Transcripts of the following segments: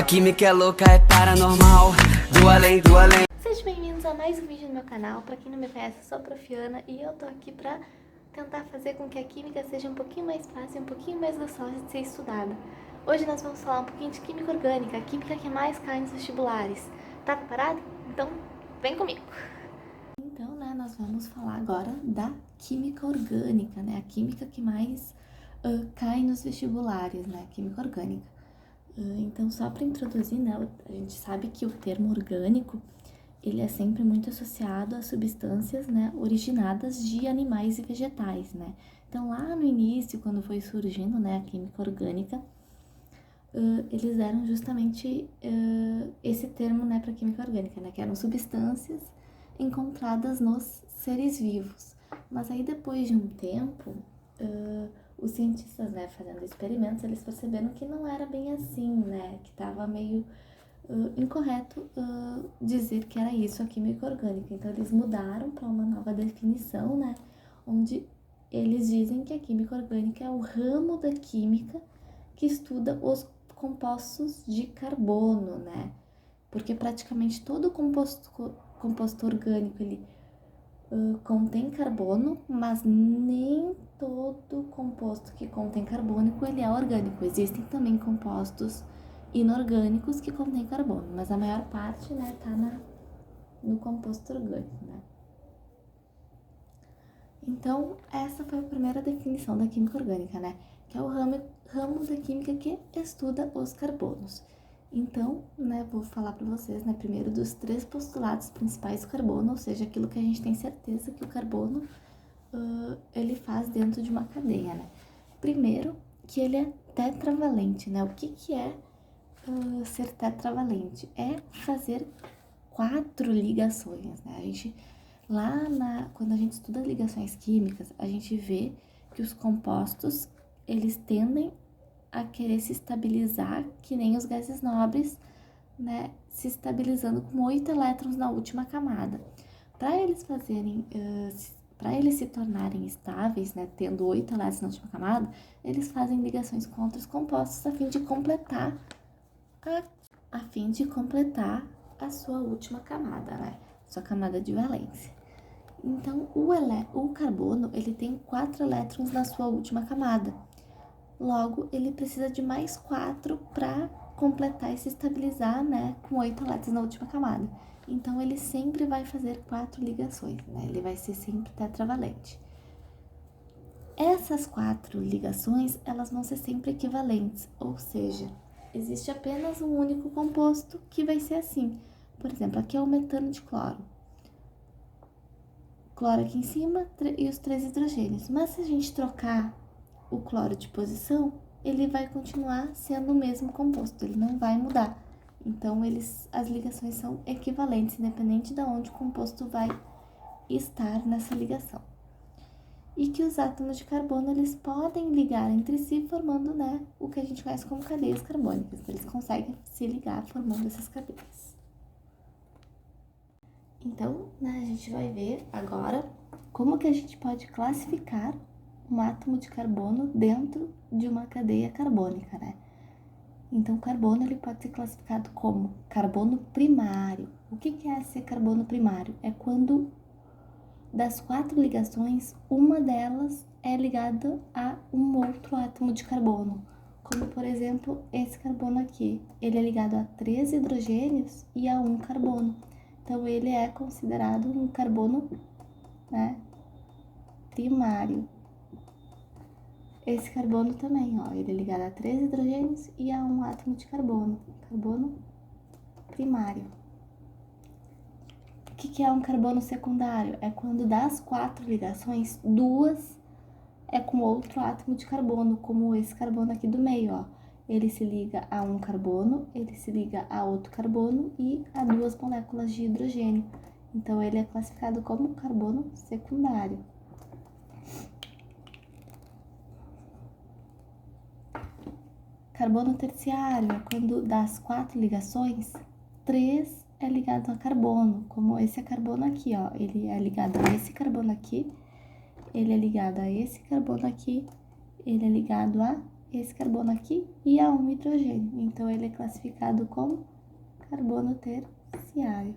química é louca, é paranormal. Do além, do além. Sejam bem-vindos a mais um vídeo no meu canal. Pra quem não me conhece, eu sou a Profiana e eu tô aqui pra tentar fazer com que a química seja um pouquinho mais fácil e um pouquinho mais gostosa de ser estudada. Hoje nós vamos falar um pouquinho de química orgânica, a química que mais cai nos vestibulares. Tá preparado? Então, vem comigo! Então, nós vamos falar agora da química orgânica, a química que mais cai nos vestibulares, a química orgânica. Então, só para introduzir, a gente sabe que o termo orgânico, ele é sempre muito associado a substâncias, originadas de animais e vegetais, Então, lá no início, quando foi surgindo, a química orgânica, eles deram justamente esse termo, para química orgânica, que eram substâncias encontradas nos seres vivos. Mas aí, depois de um tempo, os cientistas, fazendo experimentos, eles perceberam que não era bem assim, que estava meio incorreto dizer que era isso a química orgânica. Então, eles mudaram para uma nova definição, onde eles dizem que a química orgânica é o ramo da química que estuda os compostos de carbono, Porque praticamente todo composto orgânico, ele contém carbono, mas nem todo composto que contém carbono ele é orgânico. Existem também compostos inorgânicos que contêm carbono, mas a maior parte, tá no composto orgânico, Então, essa foi a primeira definição da química orgânica, Que é o ramo da química que estuda os carbonos. Então, vou falar para vocês, primeiro dos 3 postulados principais do carbono, ou seja, aquilo que a gente tem certeza que o carbono ele faz dentro de uma cadeia, Primeiro, que ele é tetravalente, O que é ser tetravalente? É fazer 4 ligações, A gente, quando a gente estuda ligações químicas, a gente vê que os compostos, eles tendem a querer se estabilizar, que nem os gases nobres, se estabilizando com 8 elétrons na última camada. Para eles se tornarem estáveis, tendo 8 elétrons na última camada, eles fazem ligações com outros compostos a fim de completar a sua última camada, sua camada de valência. Então, o carbono, ele tem 4 elétrons na sua última camada. Logo, ele precisa de mais 4 para completar e se estabilizar, com 8 elétrons na última camada. Então, ele sempre vai fazer 4 ligações, Ele vai ser sempre tetravalente. Essas 4 ligações, elas vão ser sempre equivalentes, ou seja, existe apenas um único composto que vai ser assim. Por exemplo, aqui é o metano de cloro. Cloro aqui em cima e os 3 hidrogênios. Mas se a gente trocar o cloro de posição, ele vai continuar sendo o mesmo composto, ele não vai mudar. Então, as ligações são equivalentes, independente de onde o composto vai estar nessa ligação. E que os átomos de carbono, eles podem ligar entre si, formando, o que a gente conhece como cadeias carbônicas. Eles conseguem se ligar formando essas cadeias. Então, a gente vai ver agora como que a gente pode classificar um átomo de carbono dentro de uma cadeia carbônica, Então, o carbono, ele pode ser classificado como carbono primário. O que é ser carbono primário? É quando das 4 ligações, uma delas é ligada a um outro átomo de carbono. Como, por exemplo, esse carbono aqui. Ele é ligado a 3 hidrogênios e a 1 carbono. Então, ele é considerado um carbono, primário. Esse carbono também, ele é ligado a 3 hidrogênios e a 1 átomo de carbono. Carbono primário. O que é um carbono secundário? É quando das 4 ligações, 2 é com outro átomo de carbono, como esse carbono aqui do meio, Ele se liga a um carbono, ele se liga a outro carbono e a 2 moléculas de hidrogênio. Então, ele é classificado como carbono secundário. Carbono terciário é quando das 4 ligações, 3 é ligado a carbono, como esse carbono aqui, Ele é ligado a esse carbono aqui, ele é ligado a esse carbono aqui, ele é ligado a esse carbono aqui e a um hidrogênio. Então, ele é classificado como carbono terciário.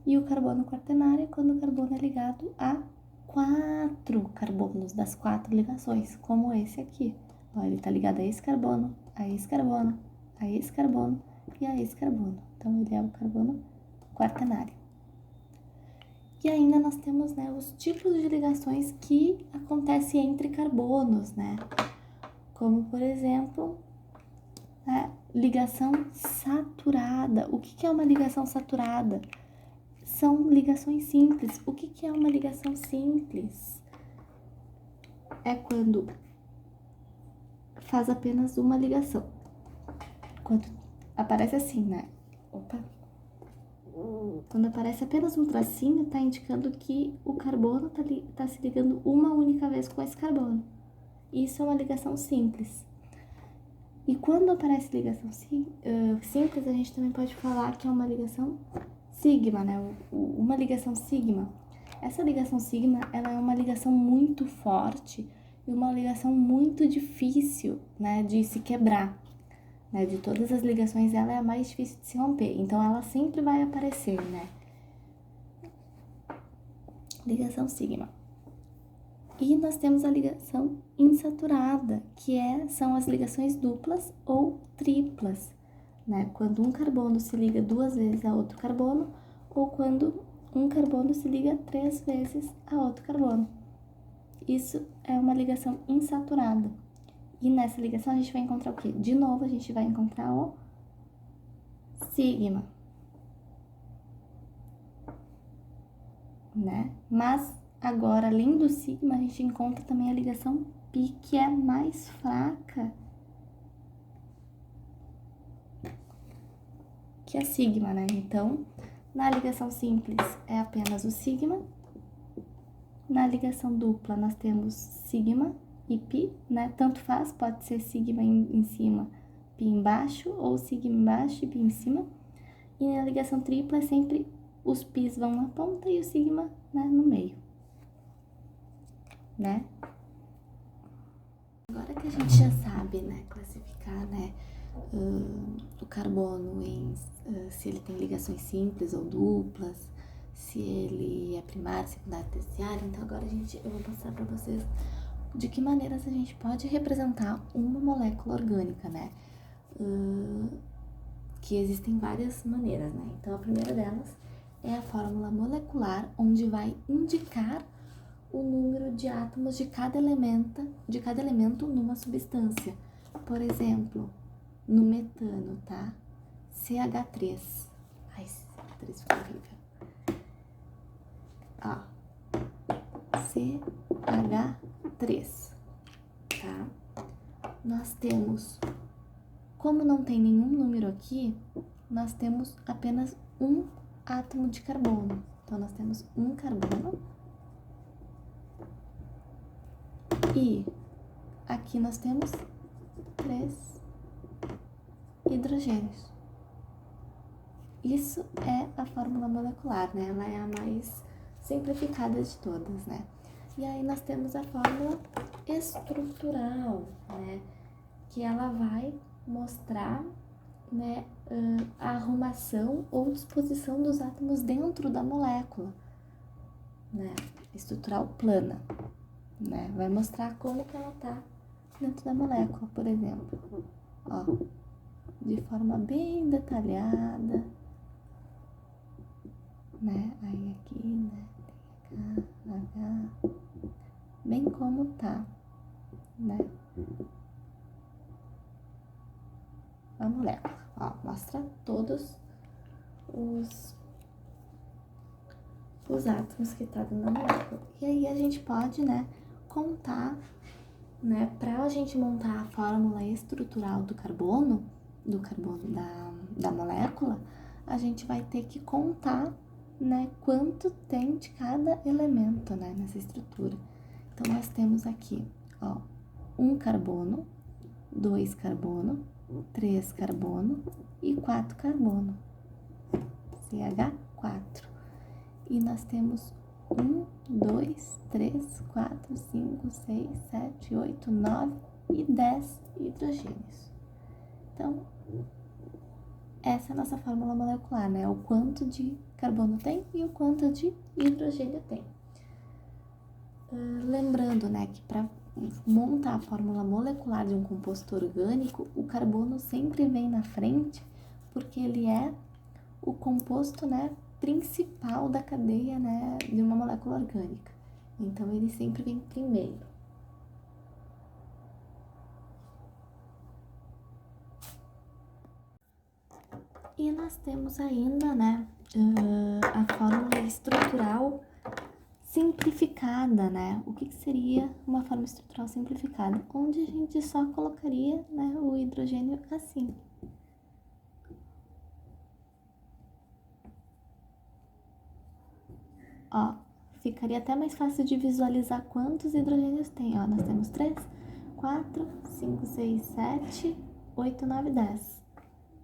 E o carbono quaternário é quando o carbono é ligado a 4 carbonos, das 4 ligações, como esse aqui. Ó, ele tá ligado a esse carbono, a esse carbono, a esse carbono e a esse carbono. Então, ele é o carbono quaternário. E ainda nós temos, né, os tipos de ligações que acontecem entre carbonos, né? Como, por exemplo, a ligação saturada. O que é uma ligação saturada? São ligações simples. O que é uma ligação simples? É quando faz apenas uma ligação. Quando aparece assim, né? Opa! Quando aparece apenas um tracinho, tá indicando que o carbono tá se ligando uma única vez com esse carbono. Isso é uma ligação simples. E quando aparece ligação simples, a gente também pode falar que é uma ligação sigma, né? Uma ligação sigma. Essa ligação sigma, ela é uma ligação muito forte e uma ligação muito difícil, né, de se quebrar. Né? De todas as ligações, ela é a mais difícil de se romper. Então, ela sempre vai aparecer, né? Ligação sigma. E nós temos a ligação insaturada, que são as ligações duplas ou triplas, né? Quando um carbono se liga 2 vezes a outro carbono, ou quando um carbono se liga 3 vezes a outro carbono. Isso é uma ligação insaturada. E nessa ligação a gente vai encontrar o quê? De novo, a gente vai encontrar o sigma, né? Mas agora, além do sigma, a gente encontra também a ligação pi, que é mais fraca que a sigma, né? Então, na ligação simples é apenas o sigma. Na ligação dupla, nós temos sigma e pi, né? Tanto faz, pode ser sigma em cima, pi embaixo, ou sigma embaixo e pi em cima. E na ligação tripla, é sempre os pis vão na ponta e o sigma, né, no meio, né? Agora que a gente já sabe, né, classificar, né, o carbono em se ele tem ligações simples ou duplas, se ele é primário, secundário, terciário, então agora eu vou passar para vocês de que maneiras a gente pode representar uma molécula orgânica, né? Que existem várias maneiras, né? Então, a primeira delas é a fórmula molecular, onde vai indicar o número de átomos de cada elemento numa substância. Por exemplo, no metano, tá? CH3. Ai, CH3 ficou horrível. Ó, CH3, tá? Nós temos, como não tem nenhum número aqui, nós temos apenas um átomo de carbono. Então, nós temos um carbono. E aqui nós temos 3 hidrogênios. Isso é a fórmula molecular, né? Ela é a mais simplificada de todas, né? E aí nós temos a fórmula estrutural, né? Que ela vai mostrar, né, a arrumação ou disposição dos átomos dentro da molécula, né? Estrutural plana, né? Vai mostrar como que ela tá dentro da molécula, por exemplo. Ó, de forma bem detalhada, né? Aí aqui, né? Tem H, bem como tá, né? A molécula, ó, mostra todos os átomos que tá dentro da molécula. E aí a gente pode, né, contar, né, pra gente montar a fórmula estrutural do carbono da molécula, a gente vai ter que contar, né, quanto tem de cada elemento, né, nessa estrutura. Então, nós temos aqui, ó, 1 carbono, 2 carbono, 3 carbono e 4 carbono, CH4. E nós temos 1, 2, 3, 4, 5, 6, 7, 8, 9, e 10 hidrogênios. Então, essa é a nossa fórmula molecular, né? O quanto de carbono tem e o quanto de hidrogênio tem. Lembrando, né, que para montar a fórmula molecular de um composto orgânico, o carbono sempre vem na frente, porque ele é o composto, né, principal da cadeia, né, de uma molécula orgânica. Então, ele sempre vem primeiro. E nós temos ainda, né, a fórmula estrutural simplificada, né? O que seria uma fórmula estrutural simplificada? Onde a gente só colocaria, né, o hidrogênio assim. Ó, ficaria até mais fácil de visualizar quantos hidrogênios tem. Ó, nós temos 3, 4, 5, 6, 7, 8, 9, 10.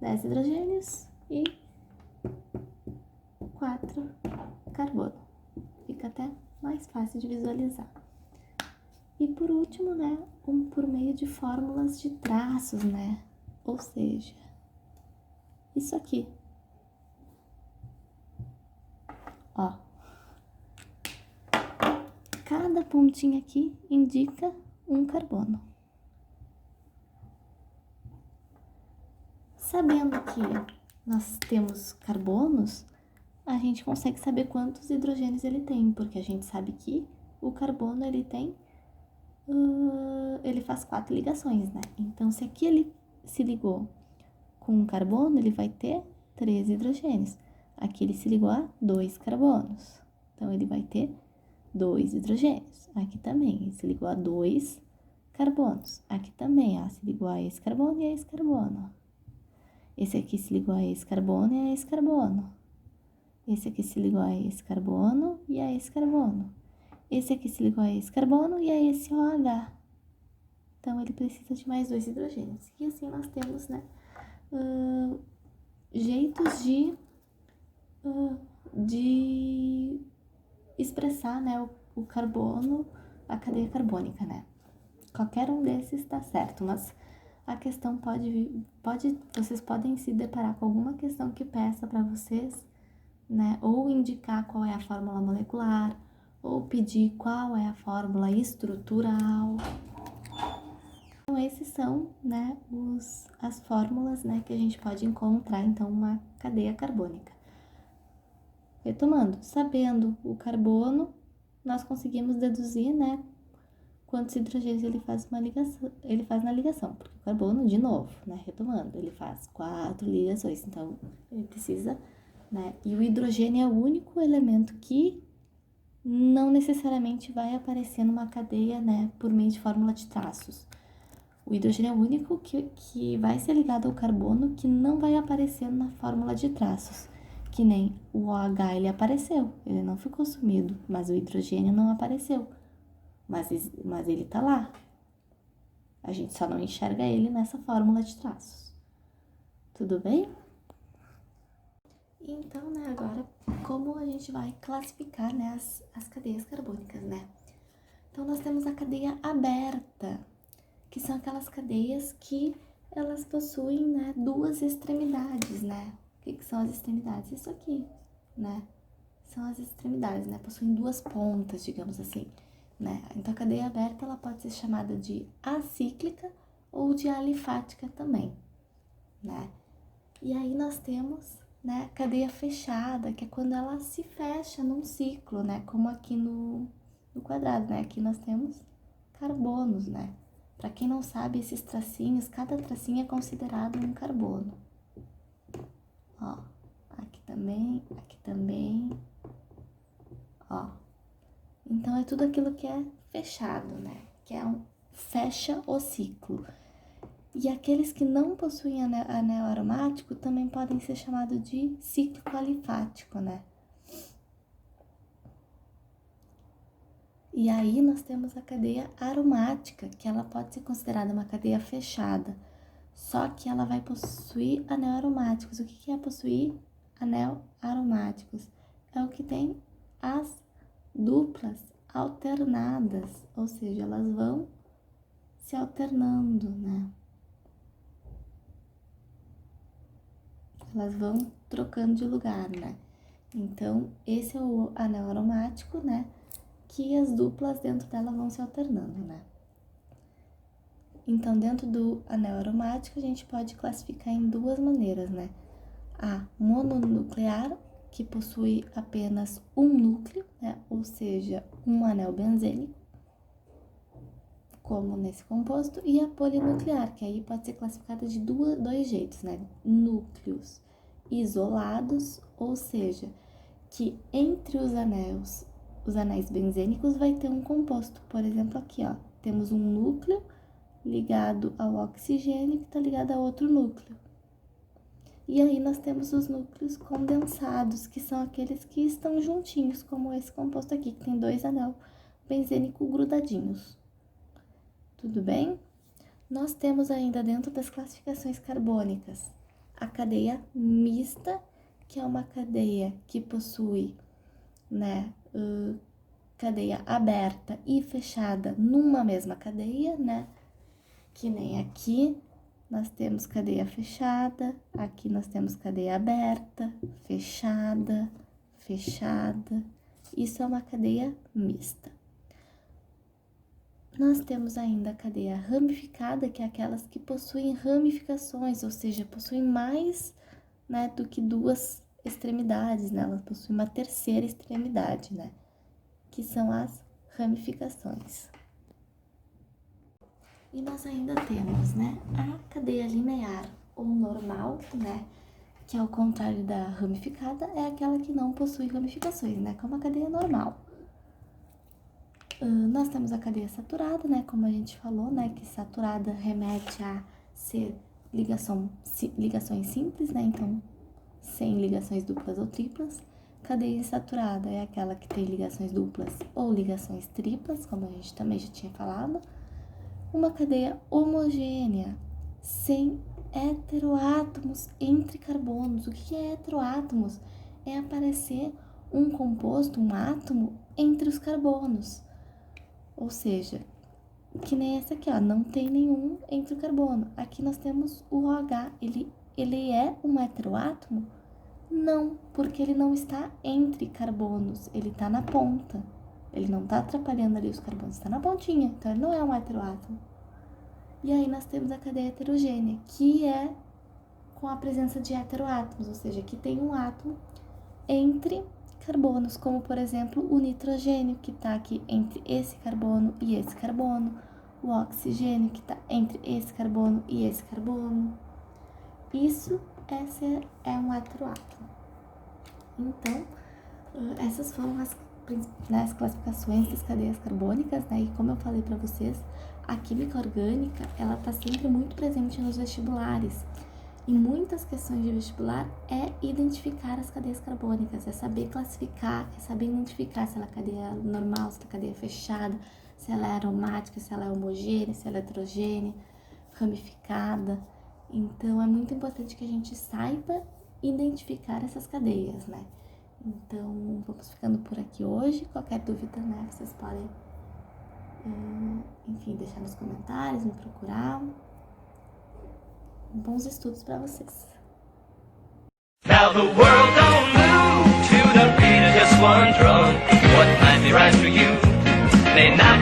10 hidrogênios e 4 carbono. Fica até mais fácil de visualizar. E por último, né, por meio de fórmulas de traços, né? Ou seja, isso aqui. Ó. Cada pontinho aqui indica um carbono. Sabendo que nós temos carbonos, a gente consegue saber quantos hidrogênios ele tem, porque a gente sabe que o carbono ele tem, ele faz 4 ligações, né? Então, se aqui ele se ligou com um carbono, ele vai ter 3 hidrogênios. Aqui ele se ligou a 2 carbonos, então ele vai ter 2 hidrogênios. Aqui também, ele se ligou a 2 carbonos. Aqui também, ó, se ligou a esse carbono e a esse carbono. Esse aqui se ligou a esse carbono e a esse carbono. Esse aqui se ligou a esse carbono e a esse carbono. Esse aqui se ligou a esse carbono e a esse OH. Então, ele precisa de mais 2 hidrogênios. E assim nós temos, né, jeitos de expressar, né, o carbono, a cadeia carbônica, né. Qualquer um desses tá certo, mas a questão vocês podem se deparar com alguma questão que peça para vocês, né, ou indicar qual é a fórmula molecular, ou pedir qual é a fórmula estrutural. Então, esses são, né, as fórmulas, né, que a gente pode encontrar, então, uma cadeia carbônica. Retomando, sabendo o carbono, nós conseguimos deduzir, né, quantos hidrogênios ele faz na ligação, porque o carbono, de novo, né, retomando, ele faz 4 ligações, então ele precisa, né, e o hidrogênio é o único elemento que não necessariamente vai aparecer numa cadeia, né, por meio de fórmula de traços. O hidrogênio é o único que vai ser ligado ao carbono que não vai aparecer na fórmula de traços, que nem o OH, ele apareceu, ele não ficou sumido, mas o hidrogênio não apareceu. Mas ele tá lá. A gente só não enxerga ele nessa fórmula de traços. Tudo bem? Então, né, agora, como a gente vai classificar, né, as cadeias carbônicas, né? Então, nós temos a cadeia aberta, que são aquelas cadeias que elas possuem, né, 2 extremidades, né? O que são as extremidades? Isso aqui, né? São as extremidades, né? Possuem 2 pontas, digamos assim. Né? Então, a cadeia aberta ela pode ser chamada de acíclica ou de alifática também, né? E aí nós temos, né, a cadeia fechada, que é quando ela se fecha num ciclo, né? Como aqui no quadrado, né? Aqui nós temos carbonos, né? Para quem não sabe, esses tracinhos, cada tracinho é considerado um carbono. Ó, aqui também, ó. Então, é tudo aquilo que é fechado, né? Que fecha o ciclo. E aqueles que não possuem anel aromático também podem ser chamados de cíclico alifático, né? E aí nós temos a cadeia aromática, que ela pode ser considerada uma cadeia fechada, só que ela vai possuir anel aromáticos. O que é possuir anel aromáticos? É o que tem as duplas alternadas, ou seja, elas vão se alternando, né? Elas vão trocando de lugar, né? Então, esse é o anel aromático, né? Que as duplas dentro dela vão se alternando, né? Então, dentro do anel aromático, a gente pode classificar em duas maneiras, né? A mononuclear, que possui apenas um núcleo, né? Ou seja, um anel benzênico, como nesse composto, e a polinuclear, que aí pode ser classificada de dois jeitos, né? Núcleos isolados, ou seja, que entre os anéis benzênicos vai ter um composto. Por exemplo, aqui, ó, temos um núcleo ligado ao oxigênio que está ligado a outro núcleo. E aí nós temos os núcleos condensados, que são aqueles que estão juntinhos, como esse composto aqui, que tem dois anel benzênico grudadinhos. Tudo bem? Nós temos ainda dentro das classificações carbônicas a cadeia mista, que é uma cadeia que possui, né, cadeia aberta e fechada numa mesma cadeia, né? Que nem aqui nós temos cadeia fechada, aqui nós temos cadeia aberta, fechada, fechada. Isso é uma cadeia mista. Nós temos ainda a cadeia ramificada, que é aquelas que possuem ramificações, ou seja, possuem mais, né, do que duas extremidades, né? Elas possuem uma terceira extremidade, né? Que são as ramificações. E nós ainda temos, né, a cadeia linear ou normal, né? Que ao contrário da ramificada, é aquela que não possui ramificações, né? Como a cadeia normal. Nós temos a cadeia saturada, né, como a gente falou, né, que saturada remete a ser ligações simples, né, então sem ligações duplas ou triplas. Cadeia insaturada é aquela que tem ligações duplas ou ligações triplas, como a gente também já tinha falado. Uma cadeia homogênea, sem heteroátomos entre carbonos. O que é heteroátomos? É aparecer um composto, um átomo, entre os carbonos. Ou seja, que nem essa aqui, ó, não tem nenhum entre o carbono. Aqui nós temos o OH, ele é um heteroátomo? Não, porque ele não está entre carbonos, ele está na ponta. Ele não está atrapalhando ali os carbonos, está na pontinha, então ele não é um heteroátomo. E aí nós temos a cadeia heterogênea, que é com a presença de heteroátomos, ou seja, que tem um átomo entre carbonos, como por exemplo o nitrogênio, que está aqui entre esse carbono e esse carbono, o oxigênio, que está entre esse carbono e esse carbono. Esse é um heteroátomo. Então, essas foram as classificações das cadeias carbônicas, né? E como eu falei para vocês, a química orgânica, ela está sempre muito presente nos vestibulares. E muitas questões de vestibular é identificar as cadeias carbônicas, é saber classificar, é saber identificar se ela é cadeia normal, se ela é cadeia fechada, se ela é aromática, se ela é homogênea, se ela é heterogênea, ramificada. Então, é muito importante que a gente saiba identificar essas cadeias, né? Então, vamos ficando por aqui hoje. Qualquer dúvida, né, vocês podem, enfim, deixar nos comentários, me procurar. Bons estudos para vocês. Now the world don't move to the beat of just one drum. What might be right for you may not be